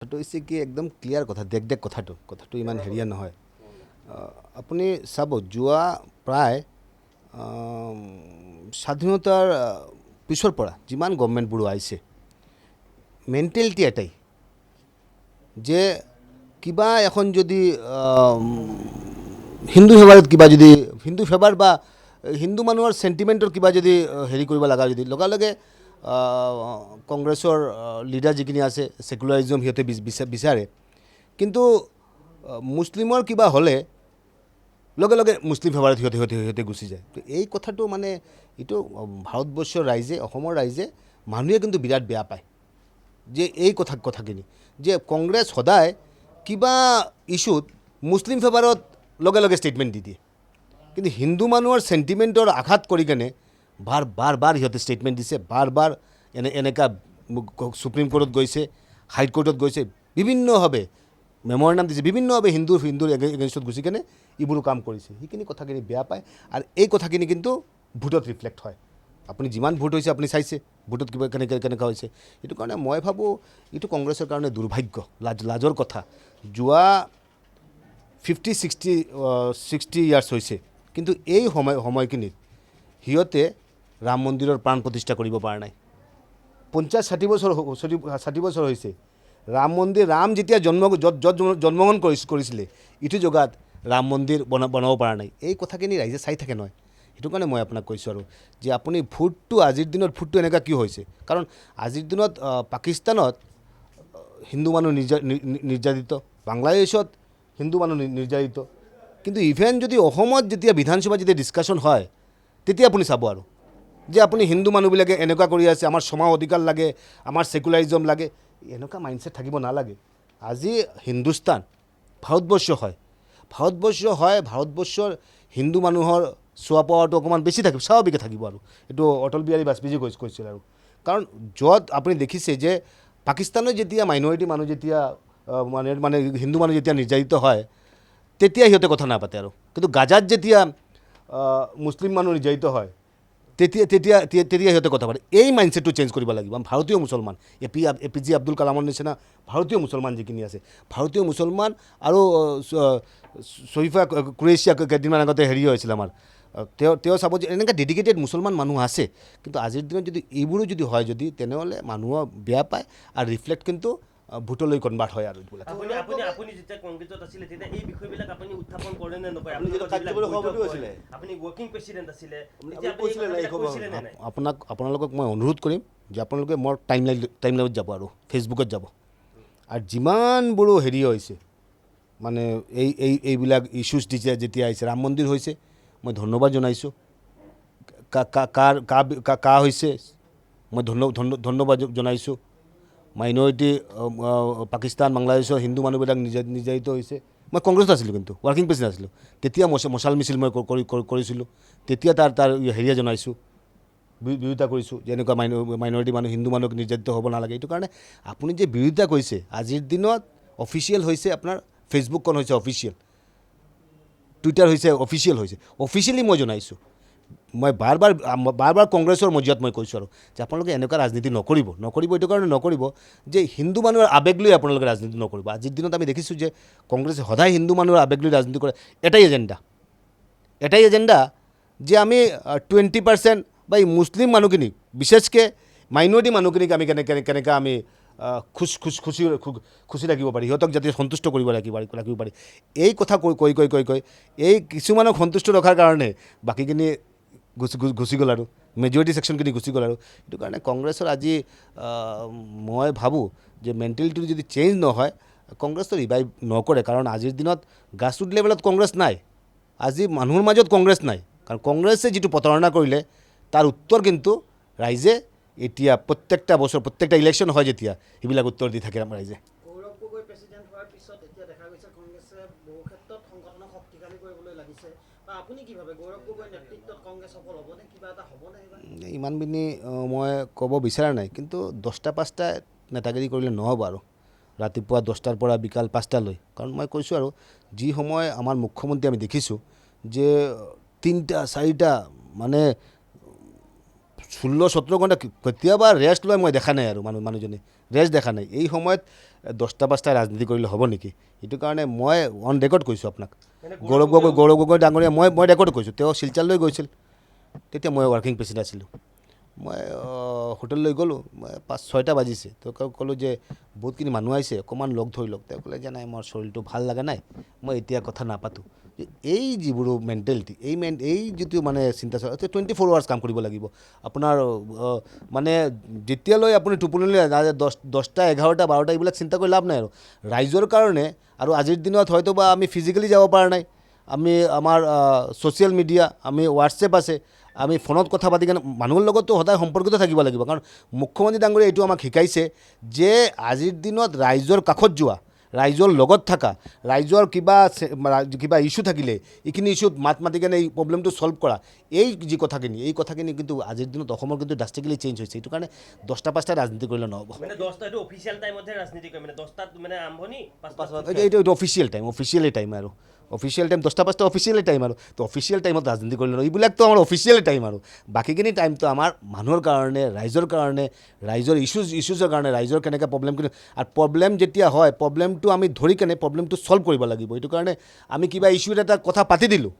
কথাটো হৈছে কি একদম ক্লিয়াৰ কথা দেখ কথাটো ইমান হেৰিয়া নহয় আপুনি চাব যোৱা প্ৰায় স্বাধীনতাৰ পিছৰ পৰা যিমান গভৰ্ণমেণ্টবোৰ আহিছে মেণ্টেলিটি এটাই যে কিবা এখন যদি হিন্দু ফেভাৰত কিবা যদি হিন্দু ফেভাৰ বা হিন্দু মানুহৰ চেণ্টিমেণ্টৰ কিবা যদি হেৰি কৰিব লগা যদি লগে কংগ্ৰেছৰ লিডাৰ যিখিনি আছে ছেকুলাৰিজম সিহঁতে বিচাৰে কিন্তু মুছলিমৰ কিবা হ'লে লগে মুছলিম ফেভাৰত সিহঁতে গুচি যায় তো এই কথাটো মানে এইটো ভাৰতবৰ্ষৰ ৰাইজে অসমৰ ৰাইজে মানুহে কিন্তু বিৰাট বেয়া পায় যে এই কথাখিনি যে কংগ্ৰেছ সদায় কিবা ইছ্যুত মুছলিম ফেভাৰত লগে ষ্টেটমেণ্ট দি দিয়ে কিন্তু হিন্দু মানুহৰ চেণ্টিমেণ্টৰ আঘাত কৰি কেনে বাৰ সিহঁতে ষ্টেটমেণ্ট দিছে বাৰ এনেকা সুপ্ৰিম কোৰ্টত গৈছে হাইকোৰ্টত গৈছে বিভিন্নভাৱে মেমৰ নাম দিছে বিভিন্নভাৱে হিন্দুৰ এগেইনষ্টত গুচি কেনে এইবোৰ কাম কৰিছে সেইখিনি কথাখিনি বেয়া পায় আৰু এই কথাখিনি কিন্তু ভোটত ৰিফ্লেক্ট হয় আপুনি যিমান ভোট হৈছে আপুনি চাইছে ভোটত কিবা কেনেকুৱা হৈছে এইটো কাৰণে মই ভাবোঁ এইটো কংগ্ৰেছৰ কাৰণে দুৰ্ভাগ্য লাজৰ কথা যোৱা 50-60 ইয়াৰ্ছ হৈছে কিন্তু এই সময়খিনিত সিহঁতে ৰাম মন্দিৰৰ প্ৰাণ প্ৰতিষ্ঠা কৰিব পৰা নাই 50-60 বছৰ হৈছে ৰাম মন্দিৰ ৰাম যেতিয়া জন্মগ্ৰহণ কৰিছিলে ইটো জেগাত ৰাম মন্দিৰ বনাব পৰা নাই এই কথাখিনি ৰাইজে চাই থাকে নহয় সেইটো কাৰণে মই আপোনাক কৈছোঁ আৰু যে আপুনি ভোটটো আজিৰ দিনত ভোটটো এনেকুৱা কিয় হৈছে কাৰণ আজিৰ দিনত পাকিস্তানত হিন্দু মানুহ নিৰ্যাতিত বাংলাদেশত হিন্দু মানুহ নিৰ্যাতিত কিন্তু ইভেন যদি অসমত যেতিয়া বিধানসভা যেতিয়া ডিছকাশ্যন হয় তেতিয়া আপুনি চাব আৰু যে আপুনি হিন্দু মানুহবিলাকে এনেকুৱা কৰি আছে আমাৰ সমাজ অধিকাৰ লাগে আমাৰ ছেকুলাৰিজম লাগে এনেকুৱা মাইণ্ডছেট থাকিব নালাগে আজি হিন্দুস্তান ভাৰতবৰ্ষ হয় ভাৰতবৰ্ষৰ হিন্দু মানুহৰ চোৱা পোৱাটো অকণমান বেছি থাকিব স্বাভাৱিকে থাকিব আৰু এইটো অটল বিহাৰী বাজপেয়ীয়ে কৈছিল আৰু কাৰণ য'ত আপুনি দেখিছে যে পাকিস্তানত যেতিয়া মাইনৰিটি মানুহ যেতিয়া মানে হিন্দু মানুহ যেতিয়া নিৰ্যাতিত হয় তেতিয়া সিহঁতে কথা নাপাতে আৰু কিন্তু গাজাত যেতিয়া মুছলিম মানুহ নিৰ্যাতিত হয় তেতিয়া সিহঁতে কথা পাতে এই মাইণ্ডছেটটো চেঞ্জ কৰিব লাগিব ভাৰতীয় মুছলমান এপিজে আব্দুল কালামৰ নিচিনা ভাৰতীয় মুছলমান যিখিনি আছে ভাৰতীয় মুছলমান আৰু শৰীফা কুৰেশ্বি কেইদিনমান আগতে হেৰি হৈছিল আমাৰ তেওঁ চাব যে এনেকৈ ডেডিকেটেড মুছলমান মানুহ আছে কিন্তু আজিৰ দিনত যদি এইবোৰো যদি হয় যদি তেনেহ'লে মানুহৰ বেয়া পায় আৰু ৰিফ্লেক্ট কিন্তু ভোটলৈ কনভাৰ্ট হয় আৰু এইবিলাক আপুনি যেতিয়া কংগ্ৰেছত আছিলে তেতিয়া এই বিষয়বিলাক আপুনি উত্থাপন কৰে নে নকৰে আপুনি ৱৰ্কিং প্ৰেচিডেণ্ট আছিলে আপোনালোকক মই অনুৰোধ কৰিম যে আপোনালোকে মোৰ টাইমলাইনত যাব আৰু ফেচবুকত যাব আৰু যিমানবোৰো হেৰি হৈছে মানে এইবিলাক ইছ্যুজ দিছে যেতিয়া আহিছে ৰাম মন্দিৰ হৈছে মই ধন্যবাদ জনাইছোঁ কা হৈছে মই ধন্যবাদ জনাইছোঁ মাইনৰিটি পাকিস্তান বাংলাদেশৰ হিন্দু মানুহবিলাক নিৰ্যাতিত হৈছে মই কংগ্ৰেছত আছিলোঁ কিন্তু ৱৰ্কিং প্ৰেচিডেণ্ট আছিলোঁ তেতিয়া মছাল মিছিল মই কৰিছিলোঁ তেতিয়া তাৰ হেৰিয়া জনাইছোঁ বিৰোধিতা কৰিছোঁ যে এনেকুৱা মাইনৰিটি মানুহ হিন্দু মানুহক নিৰ্যাতিত হ'ব নালাগে এইটো কাৰণে আপুনি যে বিৰোধিতা কৰিছে আজিৰ দিনত অফিচিয়েল হৈছে আপোনাৰ ফেচবুকখন হৈছে অফিচিয়েল টুইটাৰ হৈছে অফিচিয়েলি মই জনাইছোঁ মই বাৰ বাৰ কংগ্ৰেছৰ মজিয়াত মই কৈছোঁ আৰু যে আপোনালোকে এনেকুৱা ৰাজনীতি নকৰিব এইটো কাৰণে নকৰিব যে হিন্দু মানুহৰ আৱেগ লৈ আপোনালোকে ৰাজনীতি নকৰিব আজিৰ দিনত আমি দেখিছোঁ যে কংগ্ৰেছে সদায় হিন্দু মানুহৰ আৱেগ লৈ ৰাজনীতি কৰে এটাই এজেণ্ডা যে আমি 20% বা এই মুছলিম মানুহখিনিক বিশেষকৈ মাইনৰিটি মানুহখিনিক আমি কেনেকৈ আমি খুচি ৰাখিব পাৰি সিহঁতক যাতে সন্তুষ্ট কৰিব ৰাখিব পাৰি এই কথা কৈ এই কিছুমানক সন্তুষ্ট ৰখাৰ কাৰণে বাকীখিনি গুচি গ'ল আৰু মেজৰিটি ছেকশ্যনখিনি গুচি গ'ল আৰু সেইটো কাৰণে কংগ্ৰেছৰ আজি মই ভাবোঁ যে মেণ্টেলিটিটো যদি চেঞ্জ নহয় কংগ্ৰেছটো ৰিভাইভ নকৰে কাৰণ আজিৰ দিনত গ্ৰাছৰুট লেভেলত কংগ্ৰেছ নাই আজি মানুহৰ মাজত কংগ্ৰেছ নাই কাৰণ কংগ্ৰেছে যিটো প্ৰতাৰণা কৰিলে তাৰ উত্তৰ কিন্তু ৰাইজে এতিয়া প্ৰত্যেকটা বছৰ প্ৰত্যেকটা ইলেকশ্যন হয় যেতিয়া সেইবিলাক উত্তৰ দি থাকে আমাৰ ৰাইজে গৌৰৱ গগৈ প্ৰেচিডেণ্ট হোৱাৰ পিছত এতিয়া দেখা গৈছে কংগ্ৰেছে বহু ক্ষেত্ৰত সংগঠনক শক্তিশালী কৰিবলৈ লাগিছে বা আপুনি কি ভাবে গৌৰৱ গগৈৰ নেতৃত্বত কংগ্ৰেছ সফল হ'বনে কিবা এটা হ'বনে ইমানখিনি মই ক'ব বিচৰা নাই কিন্তু 10টা-5টা নেতাগিৰি কৰিলে নহ'ব আৰু ৰাতিপুৱা 10টাৰ পৰা বিকাল 5টালৈ কাৰণ মই কৈছোঁ আৰু যি সময় আমাৰ মুখ্যমন্ত্ৰী আমি দেখিছোঁ যে 3টা-4টা মানে 16-17 ঘণ্টা কেতিয়াবা ৰেষ্ট লয় মই দেখা নাই আৰু মানুহজনে ৰেষ্ট দেখা নাই। এই সময়ত 10টা-5টা ৰাজনীতি কৰিলে হ'ব নেকি? সেইটো কাৰণে মই অন ৰেকৰ্ড কৈছোঁ আপোনাক, গৌৰৱ গগৈ ডাঙৰীয়া মই ৰেকৰ্ড কৈছোঁ। তেওঁ শিলচৰলৈ গৈছিল, তেতিয়া মই ৱৰ্কিং প্ৰেচিডেণ্ট আছিলোঁ। মই হোটেললৈ গ'লোঁ, মই 5-6টা বাজিছে, তেওঁক ক'লোঁ যে বহুতখিনি মানুহ আহিছে, অকণমান লগ ধৰি লওক। তেওঁ ক'লে যে নাই, মোৰ শৰীৰটো ভাল লগা নাই, মই এতিয়া কথা নাপাতোঁ। এই যিবোৰ মেণ্টেলিটি, এই যিটো মানে চিন্তা 24 আৱাৰ্ছ কাম কৰিব লাগিব আপোনাৰ। মানে যেতিয়ালৈ আপুনি টোপনিলৈ 10টা 11টা 12টা এইবিলাক চিন্তা কৰি লাভ নাই আৰু ৰাইজৰ কাৰণে। আৰু আজিৰ দিনত হয়তো বা আমি ফিজিকেলি যাব পৰা নাই, আমি আমাৰ ছ'চিয়েল মিডিয়া, আমি হোৱাটছএপ আছে, আমি ফোনত কথা পাতি কিনে মানুহৰ লগততো সদায় সম্পৰ্কিত থাকিব লাগিব। কাৰণ মুখ্যমন্ত্ৰী ডাঙৰীয়াই এইটো আমাক শিকাইছে যে আজিৰ দিনত ৰাইজৰ কাষত যোৱা, ৰাইজৰ লগত থকা, ৰাইজৰ কিবা ইছ্যু থাকিলে এইখিনি ইছ্যুত মাত মাতি কেনে এই প্ৰব্লেমটো ছল্ভ কৰা, এই কথাখিনি কিন্তু আজিৰ দিনত অসমৰ কিন্তু ড্ৰাষ্টিকেলি চেঞ্জ হৈছে। এইটো কাৰণে 10টা-5টা ৰাজনীতি কৰিলে নহ'ব। মানে 10টা অফিচিয়েল টাইমতহে ৰাজনীতি কৰে, মানে 10টাত মানে আৰম্ভণি, 5টাত এইটো অফিচিয়েল টাইম আৰু অফিচিয়েল টাইম 10টা-5টা অফিচিয়েল টাইম আৰু তো অফিচিয়েল টাইমত ৰাজনীতি কৰিলে নহয়। এইবিলাকতো আমাৰ অফিচিয়েল টাইম আৰু বাকীখিনি টাইমটো আমাৰ মানুহৰ কাৰণে, ৰাইজৰ কাৰণে, ৰাইজৰ ইছ্যুজৰ কাৰণে, ৰাইজৰ কেনেকৈ প্ৰব্লেমখিনি। আৰু প্ৰব্লেম যেতিয়া হয়, প্ৰব্লেমটো আমি ধৰি কেনে প্ৰব্লেমটো ছল্ভ কৰিব লাগিব। এইটো কাৰণে আমি কিবা ইছ্যুত এটা কথা পাতি দিলোঁ,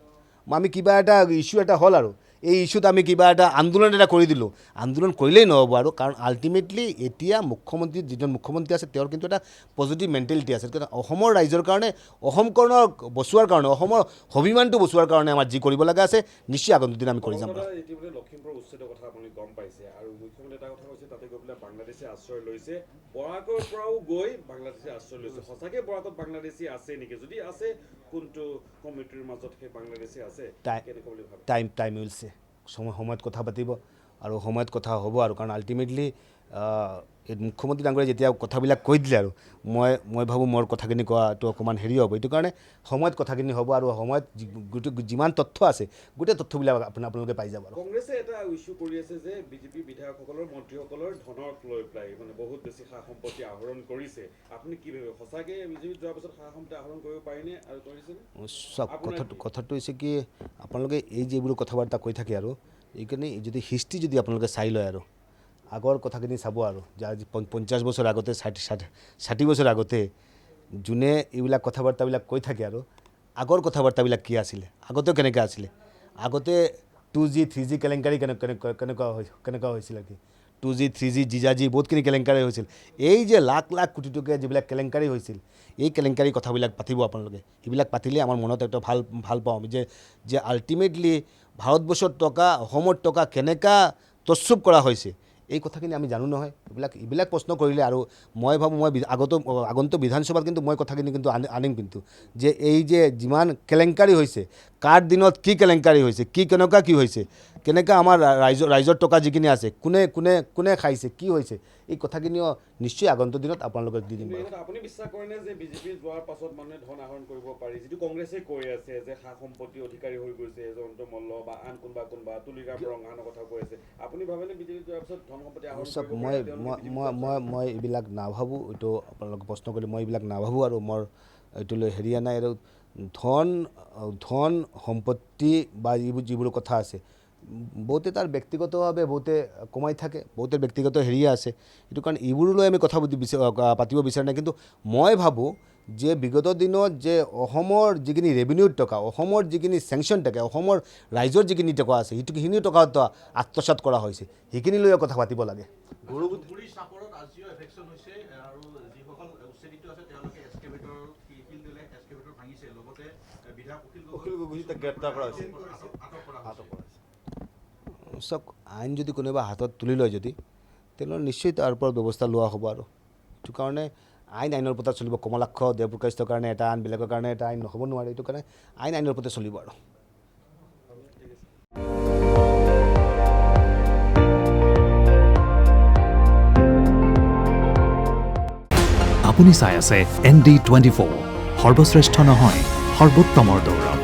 আমি কিবা এটা ইছ্যু এটা হ'ল আৰু এই ইছ্যুত আমি কিবা এটা আন্দোলন এটা কৰি দিলোঁ, আন্দোলন কৰিলেই নহ'ব আৰু। কাৰণ আল্টিমেটলি এতিয়া যিজন মুখ্যমন্ত্ৰী আছে তেওঁৰ কিন্তু এটা পজিটিভ মেণ্টেলিটি আছে। অসমৰ ৰাইজৰ কাৰণে, অসমকৰণৰ বচোৱাৰ কাৰণে, অসমৰ স্বাভিমানটো বচোৱাৰ কাৰণে আমাৰ যি কৰিব লগা আছে নিশ্চয় আগন্তুক দিন আমি কৰি যাম। ইতিমধ্যে লখিমপুৰ উচ্ছেদৰ কথা আপুনি গম পাইছে, আৰু মুখ্যমন্ত্ৰী এটা কথা কৈছে, তাতে গৈ পেলাই বাংলাদেশে আশ্ৰয় লৈছে, বৰাকৰ পৰাও গৈ বাংলাদেশে আশ্ৰয় লৈছে। সঁচাকৈ বৰাকত বাংলাদেশী আছে নেকি? যদি আছে, কোনটো কমিটিৰ মাজত সেই বাংলাদেশী আছে, কেনেকৈ বুলি ভাবে? টাইম উইলছে, সময়ত কথা পাতিব আৰু সময়ত কথা হ'ব আৰু। কাৰণ আল্টিমেটলি এই মুখ্যমন্ত্ৰী ডাঙৰীয়াই যেতিয়া কথাবিলাক কৈ দিলে আৰু মই ভাবোঁ মোৰ কথাখিনি কোৱাটো অকণমান হেৰি হ'ব। এইটো কাৰণে সময়ত কথাখিনি হ'ব আৰু সময়ত যিমান তথ্য আছে গোটেই তথ্যবিলাক আপোনালোকে পাই যাব। কংগ্ৰেছে এটা ইছ্যু কৰি আছে যে বিজেপি বিধায়কসকলৰ, মন্ত্ৰীসকলৰ ধনক লৈ পেলাই মানে বহুত বেছি সা সম্পত্তি আহৰণ কৰিছে। আপুনি কি ভাবে, সঁচাকৈ বিজেপিত যোৱাৰ পাছত সা সম্পত্তি আহৰণ কৰিব পাৰিনে আৰু কৰিছেনে? চব কথাটো হৈছে কি, আপোনালোকে এই যিবোৰ কথা বাৰ্তা কৈ থাকে আৰু এইখিনি যদি হিষ্ট্ৰী যদি আপোনালোকে চাই লয় আৰু আগৰ কথাখিনি চাব আৰু যে আজি 50 বছৰ আগতে, 60 বছৰ আগতে যোনে এইবিলাক কথা বাৰ্তাবিলাক কৈ থাকে আৰু আগৰ কথা বাৰ্তাবিলাক কি আছিলে, আগতেও কেনেকৈ আছিলে, আগতে 2G 3G কেলেংকাৰী কেনেকুৱা হৈছিল কি, 2G 3G জিজাজি বহুতখিনি কেলেংকাৰী হৈছিল। এই যে লাখ কোটি টকীয়া যিবিলাক কেলেংকাৰী হৈছিল, এই কেলেংকাৰী কথাবিলাক পাতিব আপোনালোকে। এইবিলাক পাতিলে আমাৰ মনত একটা ভাল পাওঁ যে আল্টিমেটলি ভাৰতবৰ্ষৰ টকা, অসমৰ টকা কেনেকুৱা তছ্ৰূপ কৰা হৈছে, এই কথাখিনি আমি জানো নহয়। এইবিলাক প্ৰশ্ন কৰিলে আৰু মই ভাবোঁ মই আগন্তুক বিধানসভাত কিন্তু মই কথাখিনি কিন্তু আনিম কিন্তু, যে এই যে যিমান কেলেংকাৰী হৈছে, কাৰ দিনত কি কেলেংকাৰী হৈছে, কেনেকুৱা কি হৈছে, কেনেকৈ আমাৰ ৰাইজৰ টকা যিখিনি আছে কোনে খাইছে, কি হৈছে, এই কথাখিনিও নিশ্চয় আগন্তুক দিনত আপোনালোকক দি দিম। আপুনি বিশ্বাস কৰেনে যে বিজেপি যোৱাৰ পাছত মানুহে ধন আহৰণ কৰিব পাৰি, যিটো কংগ্ৰেছে কৈ আছে যে সা সম্পত্তি অধিকাৰী হৈ গৈছে, জয়ন্ত মল্ল বা আন কোনোবা তুলিৰাম ৰঙানৰ কথা কৈ আছে, আপুনি ভাবেনে বিজেপি যোৱাৰ পাছত ধন সম্পত্তি আহৰণ কৰিব পাৰে? মই এইবিলাক নাভাবোঁ। এইটো আপোনালোকে প্ৰশ্ন কৰিলে মই এইবিলাক নাভাবোঁ আৰু মোৰ এইটোলৈ হেৰিয়া নাই। আৰু ধন সম্পত্তি বা যিবোৰ কথা আছে, বহুতে তাৰ ব্যক্তিগতভাৱে বহুতে কমাই থাকে, বহুতে ব্যক্তিগত হেৰিয়া আছে। সেইটো কাৰণে এইবোৰলৈ আমি কথা পাতিব বিচৰা নাই। কিন্তু মই ভাবোঁ যে বিগত দিনত যে অসমৰ যিখিনি ৰেভিনিউৰ টকা, অসমৰ যিখিনি চেংচন থাকে, অসমৰ ৰাইজৰ যিখিনি টকা আছে, সেইখিনি টকা আত্মসাৎ কৰা হৈছে, সেইখিনি লৈ কথা পাতিব লাগে। চাওক, আইন যদি কোনোবা হাতত তুলি লয় যদি, তেনেহ'লে নিশ্চয় তাৰ ওপৰত ব্যৱস্থা লোৱা হ'ব। আৰু সেইটো কাৰণে আইনৰ ওপৰত চলিব। কমলাক্ষ দেৱপ্ৰকাশৰ কাৰণে এটা আইন, বেলেগৰ কাৰণে এটা আইন নহ'ব নোৱাৰে। এইটো কাৰণে আইনৰ ওপৰতে চলিব আৰু। আপুনি চাই আছে ND24, সৰ্বশ্ৰেষ্ঠ নহয়, সৰ্বোত্তমৰ দৌৰ।